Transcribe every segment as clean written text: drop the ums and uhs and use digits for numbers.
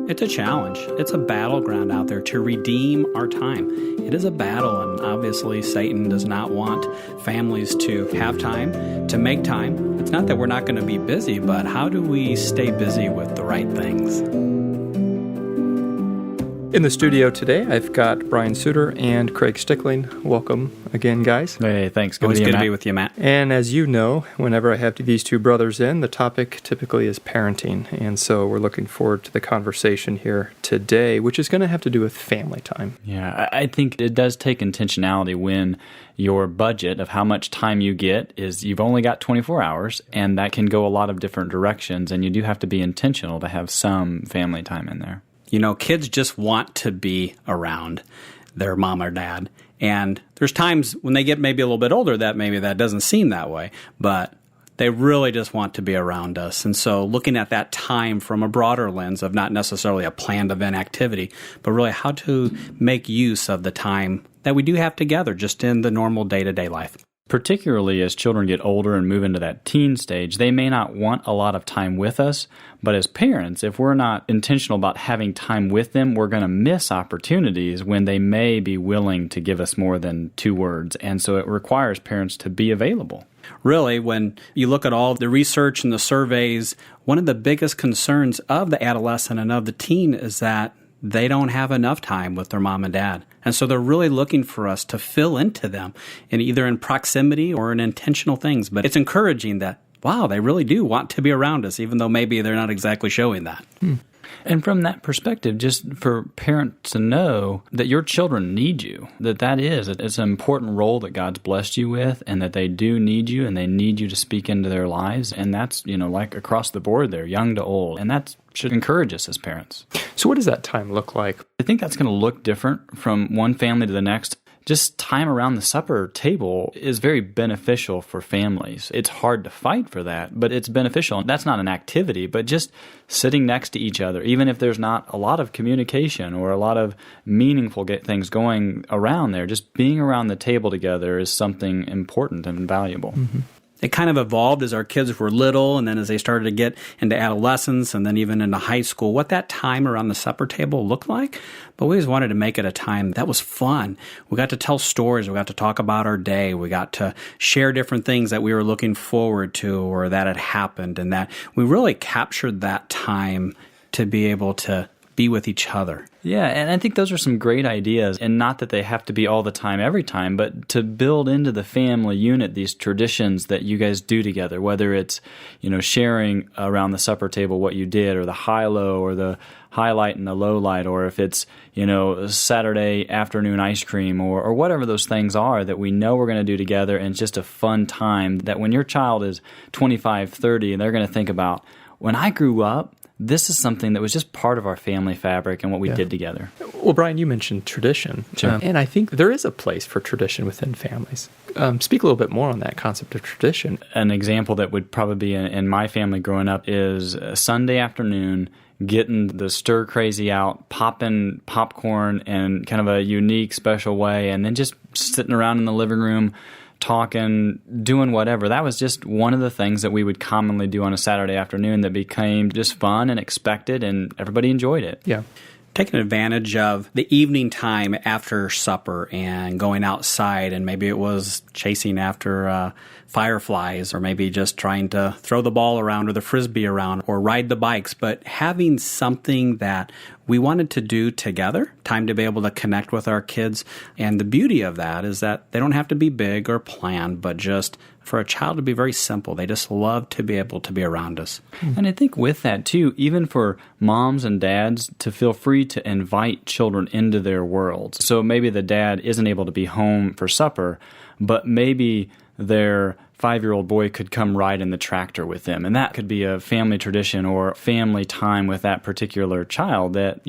It's a challenge. It's a battleground out there to redeem our time. It is a battle, and obviously Satan does not want families to have time, to make time. It's not that we're not going to be busy, but how do we stay busy with the right things? In the studio today, I've got Brian Sutter and Craig Stickling. Welcome again, guys. Hey, thanks. Always good to be with you, Matt. And as you know, whenever I have these two brothers in, the topic typically is parenting. And so we're looking forward to the conversation here today, which is going to have to do with family time. Yeah, I think it does take intentionality when your budget of how much time you get is you've only got 24 hours, and that can go a lot of different directions, and you do have to be intentional to have some family time in there. You know, kids just want to be around their mom or dad. And there's times when they get maybe a little bit older that maybe that doesn't seem that way, but they really just want to be around us. And so looking at that time from a broader lens of not necessarily a planned event activity, but really how to make use of the time that we do have together just in the normal day-to-day life. Particularly as children get older and move into that teen stage, they may not want a lot of time with us, but as parents, if we're not intentional about having time with them, we're going to miss opportunities when they may be willing to give us more than 2 words. And so it requires parents to be available. Really, when you look at all the research and the surveys, one of the biggest concerns of the adolescent and of the teen is that they don't have enough time with their mom and dad. And so they're really looking for us to fill into them in either in proximity or in intentional things. But it's encouraging that, wow, they really do want to be around us, even though maybe they're not exactly showing that. And from that perspective, just for parents to know that your children need you, it's an important role that God's blessed you with, and that they do need you, and they need you to speak into their lives. And that's, like across the board there, young to old. And that should encourage us as parents. So what does that time look like? I think that's going to look different from one family to the next. Just time around the supper table is very beneficial for families. It's hard to fight for that, but it's beneficial. That's not an activity, but just sitting next to each other, even if there's not a lot of communication or a lot of meaningful things going around there, just being around the table together is something important and valuable. Mm-hmm. It kind of evolved as our kids were little, and then as they started to get into adolescence and then even into high school, what that time around the supper table looked like. But we always wanted to make it a time that was fun. We got to tell stories. We got to talk about our day. We got to share different things that we were looking forward to or that had happened, and that we really captured that time to be able to be with each other. Yeah, and I think those are some great ideas, and not that they have to be all the time, every time, but to build into the family unit these traditions that you guys do together, whether it's, sharing around the supper table what you did, or the high-low, or the highlight and the low light, or if it's, Saturday afternoon ice cream, or whatever those things are that we know we're going to do together, and it's just a fun time that when your child is 25, 30, and they're going to think about, when I grew up, this is something that was just part of our family fabric and what we did together. Well, Brian, you mentioned tradition. Sure. And I think there is a place for tradition within families. Speak a little bit more on that concept of tradition. An example that would probably be in my family growing up is a Sunday afternoon, getting the stir crazy out, popping popcorn in kind of a unique, special way, and then just sitting around in the living room, talking, doing whatever. That was just one of the things that we would commonly do on a Saturday afternoon that became just fun and expected, and everybody enjoyed it. Yeah. Taking advantage of the evening time after supper and going outside, and maybe it was chasing after fireflies, or maybe just trying to throw the ball around or the frisbee around or ride the bikes, but having something that we wanted to do together, time to be able to connect with our kids. And the beauty of that is that they don't have to be big or planned, but just for a child to be very simple. They just love to be able to be around us. And I think with that, too, even for moms and dads to feel free to invite children into their worlds. So maybe the dad isn't able to be home for supper, but maybe their 5-year-old boy could come ride in the tractor with them. And that could be a family tradition or family time with that particular child that,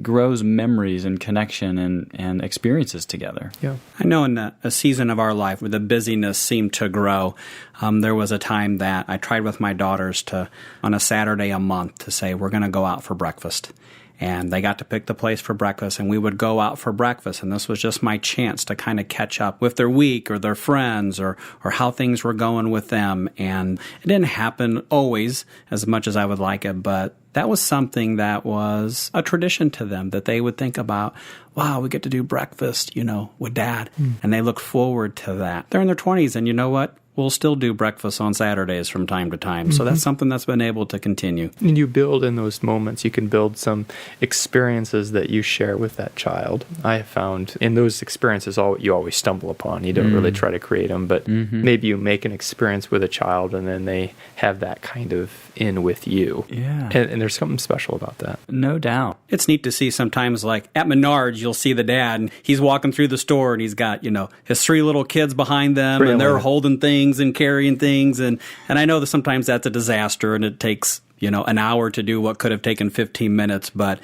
grows memories and connection and experiences together. Yeah. I know in a season of our life where the busyness seemed to grow, there was a time that I tried with my daughters to, on a Saturday a month, to say, we're going to go out for breakfast. and they got to pick the place for breakfast, and we would go out for breakfast, and this was just my chance to kind of catch up with their week or their friends or how things were going with them. And it didn't happen always as much as I would like it, but that was something that was a tradition to them, that they would think about, wow, we get to do breakfast, with Dad. And they look forward to that. They're in their 20s, and you know what? We'll still do breakfast on Saturdays from time to time. So that's something that's been able to continue. And you build in those moments. You can build some experiences that you share with that child. I have found in those experiences, you always stumble upon. You don't really try to create them, but maybe you make an experience with a child and then they have that kind of in with you. Yeah. And there's something special about that. No doubt. It's neat to see sometimes, like at Menards, you'll see the dad, and he's walking through the store, and he's got, his 3 little kids behind them, and they're holding things and carrying things. And I know that sometimes that's a disaster, and it takes, an hour to do what could have taken 15 minutes. But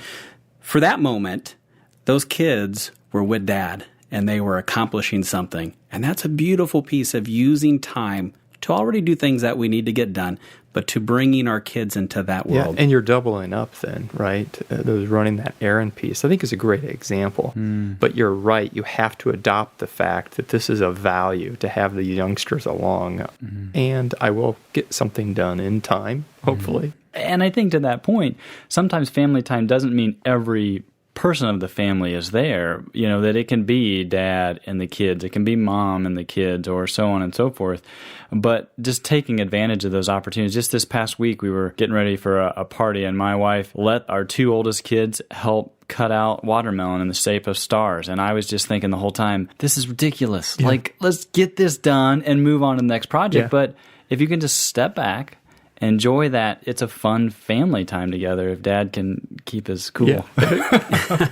for that moment, those kids were with Dad, and they were accomplishing something. And that's a beautiful piece of using time to already do things that we need to get done, but to bringing our kids into that world. Yeah, and you're doubling up then, right? Those running that errand piece, I think, is a great example. But you're right. You have to adopt the fact that this is a value to have the youngsters along. And I will get something done in time, hopefully. And I think to that point, sometimes family time doesn't mean every person of the family is there, that it can be Dad and the kids, it can be Mom and the kids, or so on and so forth. But just taking advantage of those opportunities. Just this past week, we were getting ready for a party, and my wife let our 2 oldest kids help cut out watermelon in the shape of stars. And I was just thinking the whole time, this is ridiculous. Yeah. Like, let's get this done and move on to the next project. Yeah. But if you can just step back, enjoy that. It's a fun family time together if Dad can keep his cool. Yeah.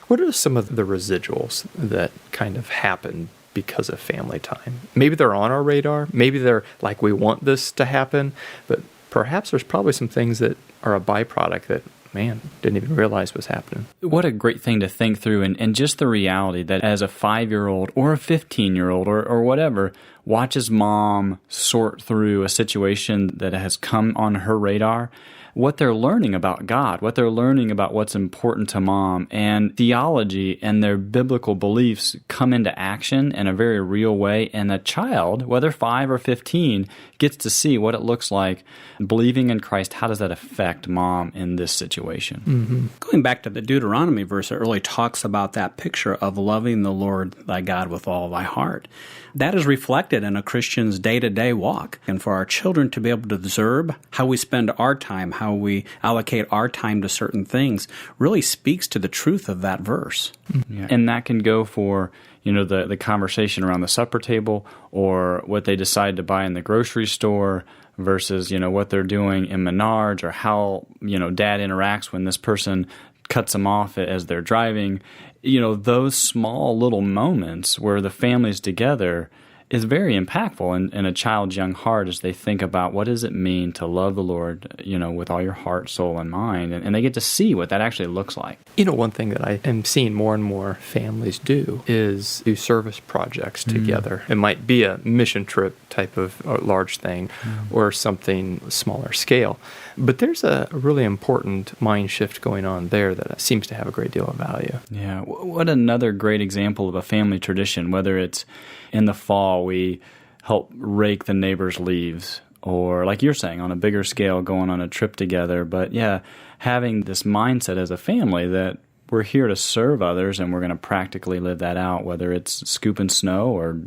What are some of the residuals that kind of happen because of family time? Maybe they're on our radar. Maybe they're like, we want this to happen. But perhaps there's probably some things that are a byproduct that, man, didn't even realize was happening. What a great thing to think through, and just the reality that as a 5-year-old or a 15-year-old or whatever watches Mom sort through a situation that has come on her radar, what they're learning about God, what they're learning about what's important to Mom, and theology and their biblical beliefs come into action in a very real way. And a child, whether 5 or 15, gets to see what it looks like believing in Christ. How does that affect Mom in this situation? Going back to the Deuteronomy verse, it really talks about that picture of loving the Lord thy God with all thy heart. That is reflected in a Christian's day-to-day walk. And for our children to be able to observe how we spend our time, how we allocate our time to certain things, really speaks to the truth of that verse. Yeah. And that can go for, the conversation around the supper table, or what they decide to buy in the grocery store versus, what they're doing in Menards, or how, Dad interacts when this person cuts them off as they're driving. Those small little moments where the family's together is very impactful in a child's young heart as they think about what does it mean to love the Lord, with all your heart, soul, and mind. And they get to see what that actually looks like. One thing that I am seeing more and more families do is do service projects together. It might be a mission trip type of large thing or something smaller scale. But there's a really important mind shift going on there that seems to have a great deal of value. Yeah. What another great example of a family tradition, whether it's in the fall, we help rake the neighbor's leaves, or like you're saying, on a bigger scale, going on a trip together. But yeah, having this mindset as a family that we're here to serve others and we're going to practically live that out, whether it's scooping snow or,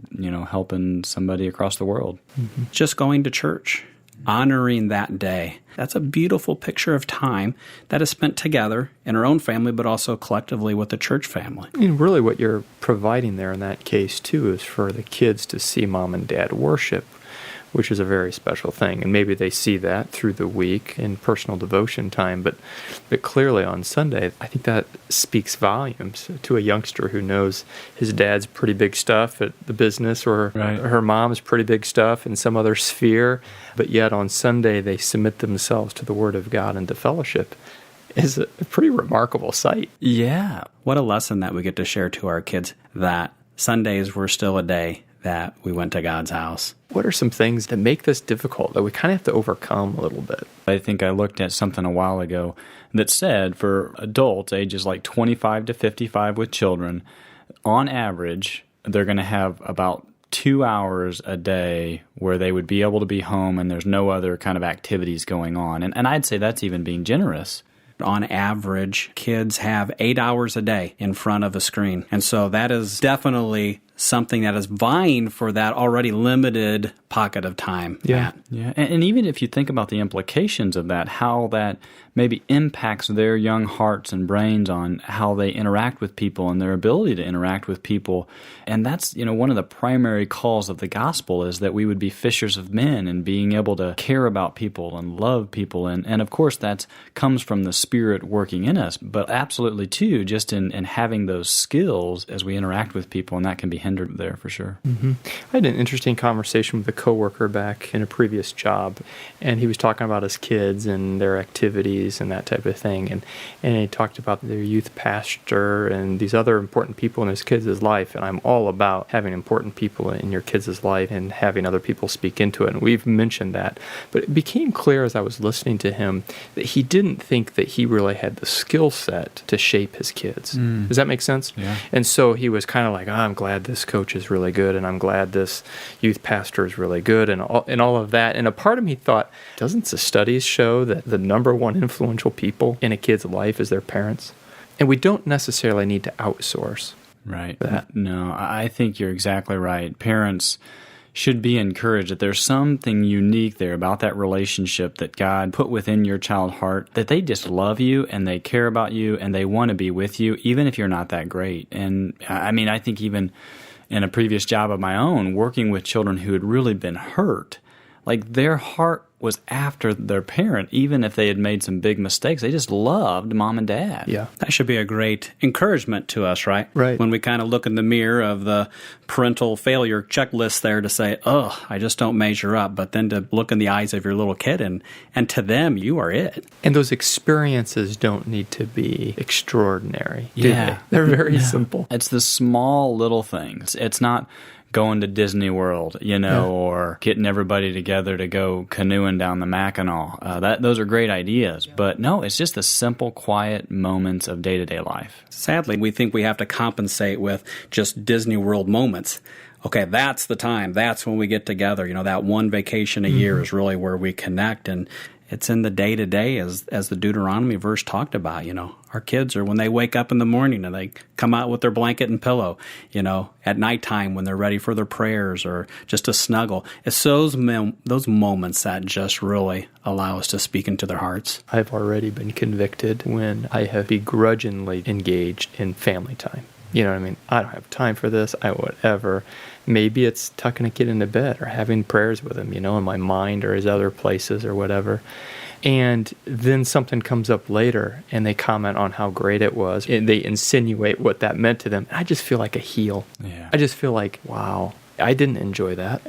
helping somebody across the world. Just going to church, honoring that day. That's a beautiful picture of time that is spent together in our own family, but also collectively with the church family. And really what you're providing there in that case, too, is for the kids to see Mom and Dad worship, which is a very special thing. And maybe they see that through the week in personal devotion time. But clearly on Sunday, I think that speaks volumes to a youngster who knows his dad's pretty big stuff at the business, or her mom's pretty big stuff in some other sphere. But yet on Sunday, they submit themselves to the Word of God and to fellowship. Is a pretty remarkable sight. Yeah. What a lesson that we get to share to our kids, that Sundays were still a day that we went to God's house. What are some things that make this difficult that we kind of have to overcome a little bit? I think I looked at something a while ago that said for adults ages like 25 to 55 with children, on average, they're going to have about 2 hours a day where they would be able to be home and there's no other kind of activities going on. And I'd say that's even being generous. On average, kids have 8 hours a day in front of a screen. And so that is definitely something that is vying for that already limited pocket of time. Yeah. Yeah. And even if you think about the implications of that, how that maybe impacts their young hearts and brains on how they interact with people and their ability to interact with people. And that's, one of the primary calls of the gospel is that we would be fishers of men and being able to care about people and love people. And of course, that comes from the Spirit working in us, but absolutely too, just in having those skills as we interact with people, and that can be hindered there for sure. Mm-hmm. I had an interesting conversation with a coworker back in a previous job, and he was talking about his kids and their activities and that type of thing, and he talked about their youth pastor and these other important people in his kids' life, and I'm all about having important people in your kids' life and having other people speak into it, and we've mentioned that, but it became clear as I was listening to him that he didn't think that he really had the skill set to shape his kids. Does that make sense? Yeah. And so he was kind of like, I'm glad this coach is really good, and I'm glad this youth pastor is really good, and all of that. And a part of me thought, doesn't the studies show that the number one influential people in a kid's life is their parents? And we don't necessarily need to outsource Right. that. No, I think you're exactly right. Parents should be encouraged that there's something unique there about that relationship that God put within your child heart, that they just love you and they care about you and they want to be with you, even if you're not that great. And I think even in a previous job of my own, working with children who had really been hurt, like their heart was after their parent, even if they had made some big mistakes. They just loved mom and dad. Yeah. That should be a great encouragement to us, right? Right. When we kind of look in the mirror of the parental failure checklist there to say, oh, I just don't measure up, but then to look in the eyes of your little kid and to them, you are it. And those experiences don't need to be extraordinary, do Yeah. they? They're very simple. It's the small little things. It's not going to Disney World, or getting everybody together to go canoeing down the Mackinac. Those are great ideas. But no, it's just the simple, quiet moments of day-to-day life. Sadly, we think we have to compensate with just Disney World moments. Okay, that's the time. That's when we get together. That one vacation a year is really where we connect. And it's in the day-to-day, as the Deuteronomy verse talked about. Our kids are when they wake up in the morning and they come out with their blanket and pillow, at nighttime when they're ready for their prayers or just to snuggle. It's those moments that just really allow us to speak into their hearts. I've already been convicted when I have begrudgingly engaged in family time. You know what I mean? I don't have time for this. Whatever. Maybe it's tucking a kid into bed or having prayers with him, in my mind or his other places or whatever. And then something comes up later and they comment on how great it was and they insinuate what that meant to them. I just feel like a heel. Yeah. I just feel like, wow, I didn't enjoy that.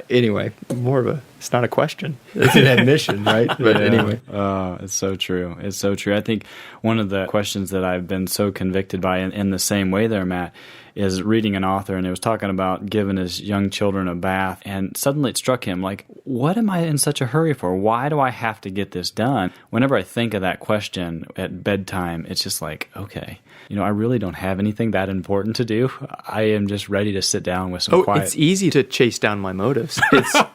Anyway, it's not a question. It's an admission, right? But anyway. Oh, it's so true. It's so true. I think one of the questions that I've been so convicted by in the same way there, Matt, is reading an author, and he was talking about giving his young children a bath, and suddenly it struck him, like, what am I in such a hurry for? Why do I have to get this done? Whenever I think of that question at bedtime, it's just like, okay, I really don't have anything that important to do. I am just ready to sit down with some quiet. It's easy to chase down my motives.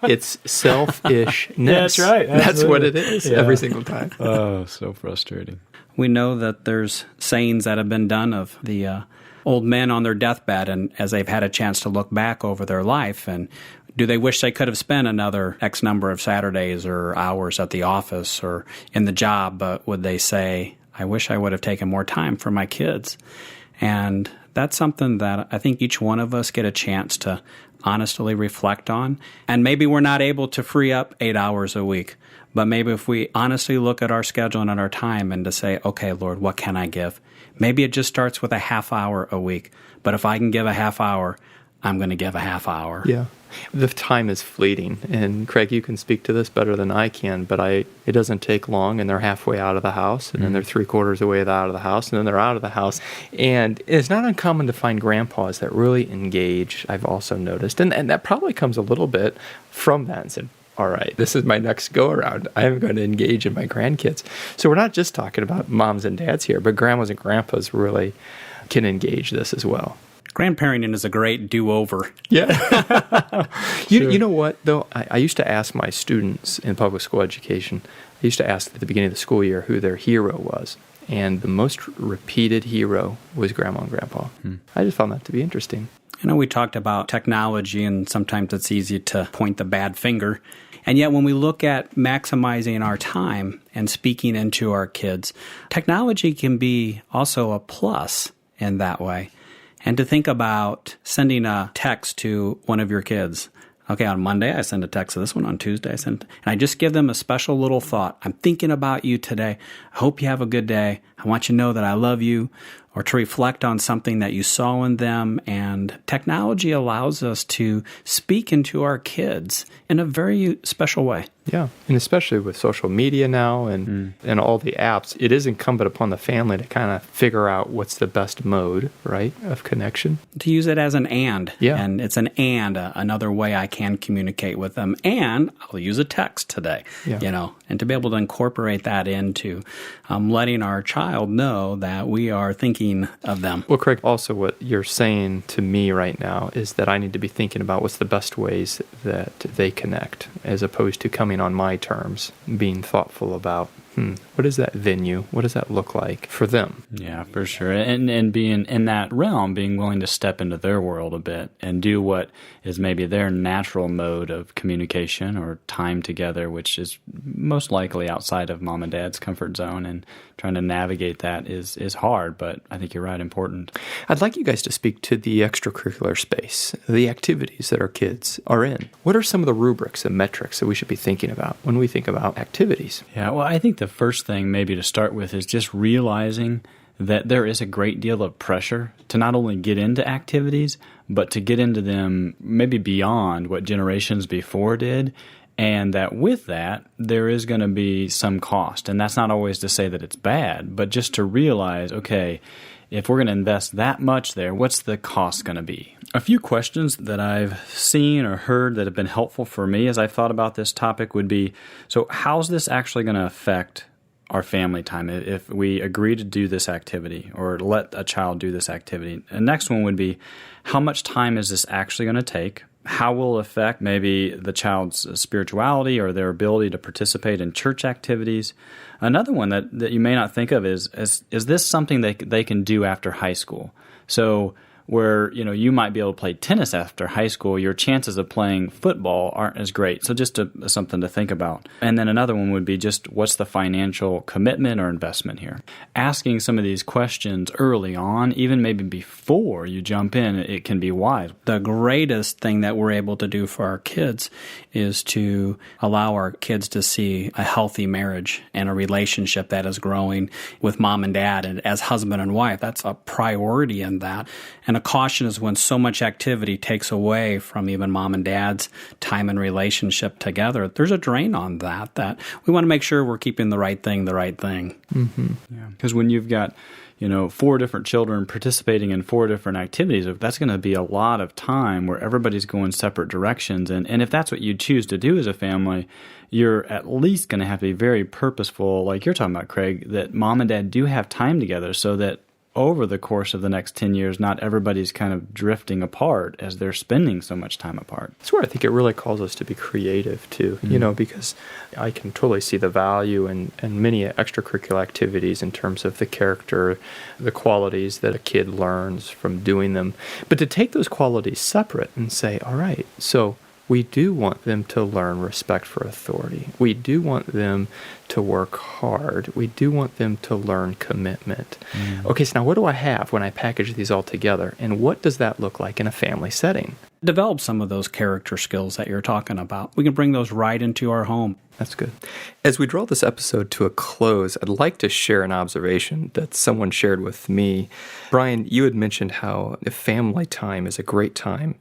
It's selfishness. Yeah, that's right. That's what it is every single time. Oh, so frustrating. We know that there's sayings that have been done of the old men on their deathbed, and as they've had a chance to look back over their life, and do they wish they could have spent another X number of Saturdays or hours at the office or in the job, but would they say, I wish I would have taken more time for my kids? And that's something that I think each one of us get a chance to honestly reflect on. And maybe we're not able to free up 8 hours a week, but maybe if we honestly look at our schedule and at our time and to say, okay, Lord, what can I give? Maybe it just starts with a half hour a week. But if I can give a half hour, I'm going to give a half hour. Yeah. The time is fleeting, and Craig, you can speak to this better than I can, but it doesn't take long, and they're halfway out of the house, and then they're 3/4 away out of the house, and then they're out of the house. And it's not uncommon to find grandpas that really engage, I've also noticed, and that probably comes a little bit from that and said, all right, this is my next go-around. I am going to engage in my grandkids. So we're not just talking about moms and dads here, but grandmas and grandpas really can engage this as well. Grandparenting is a great do-over. Yeah. Sure. You know what, though? I used to ask my students in public school education, I used to ask at the beginning of the school year who their hero was. And the most repeated hero was Grandma and Grandpa. I just found that to be interesting. I know we talked about technology, and sometimes it's easy to point the bad finger. And yet when we look at maximizing our time and speaking into our kids, technology can be also a plus in that way. And to think about sending a text to one of your kids. Okay, on Monday, I send a text to this one. On Tuesday, and I just give them a special little thought. I'm thinking about you today. I hope you have a good day. I want you to know that I love you, or to reflect on something that you saw in them. And technology allows us to speak into our kids in a very special way. Yeah, and especially with social media now and all the apps, it is incumbent upon the family to kind of figure out what's the best mode, right, of connection. To use it as an and. Yeah. And it's an and, another way I can communicate with them. And I'll use a text today, and to be able to incorporate that into letting our child know that we are thinking of them. Well, Craig, also what you're saying to me right now is that I need to be thinking about what's the best ways that they connect, as opposed to coming on my terms, being thoughtful about, what is that venue? What does that look like for them? Yeah, for sure. And being in that realm, being willing to step into their world a bit and do what is maybe their natural mode of communication or time together, which is most likely outside of mom and dad's comfort zone. And trying to navigate that is hard, but I think you're right, important. I'd like you guys to speak to the extracurricular space, the activities that our kids are in. What are some of the rubrics and metrics that we should be thinking about when we think about activities? Yeah, well, I think the first thing maybe to start with is just realizing that there is a great deal of pressure to not only get into activities, but to get into them maybe beyond what generations before did. And that with that, there is going to be some cost. And that's not always to say that it's bad, but just to realize, okay, if we're going to invest that much there, what's the cost going to be? A few questions that I've seen or heard that have been helpful for me as I thought about this topic would be, so how's this actually going to affect our family time if we agree to do this activity or let a child do this activity? The next one would be, how much time is this actually going to take? How will it affect maybe the child's spirituality or their ability to participate in church activities? Another one that you may not think of is this something they can do after high school? So where you might be able to play tennis after high school, your chances of playing football aren't as great. So just something to think about. And then another one would be just what's the financial commitment or investment here? Asking some of these questions early on, even maybe before you jump in, it can be wise. The greatest thing that we're able to do for our kids is to allow our kids to see a healthy marriage and a relationship that is growing with mom and dad. And as husband and wife, that's a priority in that. And a caution is when so much activity takes away from even mom and dad's time and relationship together. There's a drain on that we want to make sure we're keeping the right thing. Mm-hmm. Yeah. Because when you've got 4 different children participating in 4 different activities, that's going to be a lot of time where everybody's going separate directions. And if that's what you choose to do as a family, you're at least going to have to be very purposeful, like you're talking about, Craig, that mom and dad do have time together so that over the course of the next 10 years, not everybody's kind of drifting apart as they're spending so much time apart. That's where I think it really calls us to be creative too, because I can totally see the value in many extracurricular activities in terms of the character, the qualities that a kid learns from doing them. But to take those qualities separate and say, all right, so we do want them to learn respect for authority. We do want them to work hard. We do want them to learn commitment. Okay, so now what do I have when I package these all together? And what does that look like in a family setting? develop some of those character skills that you're talking about. We can bring those right into our home. That's good. As we draw this episode to a close, I'd like to share an observation that someone shared with me. Brian, you had mentioned how family time is a great time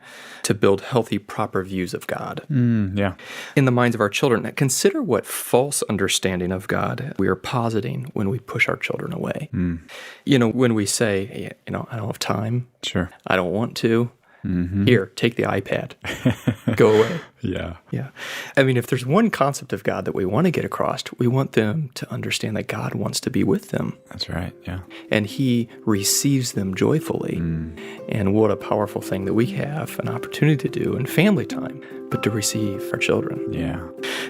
to build healthy, proper views of God. Yeah. In the minds of our children. Now, consider what false understanding of God we are positing when we push our children away. When we say, I don't have time. Sure. I don't want to. Here, take the iPad. Go away. Yeah. Yeah. I mean, if there's one concept of God that we want to get across, we want them to understand that God wants to be with them. That's right. Yeah. And He receives them joyfully. And what a powerful thing that we have an opportunity to do in family time, but to receive our children. Yeah.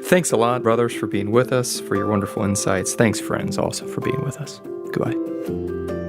Thanks a lot, brothers, for being with us, for your wonderful insights. Thanks, friends, also for being with us. Goodbye.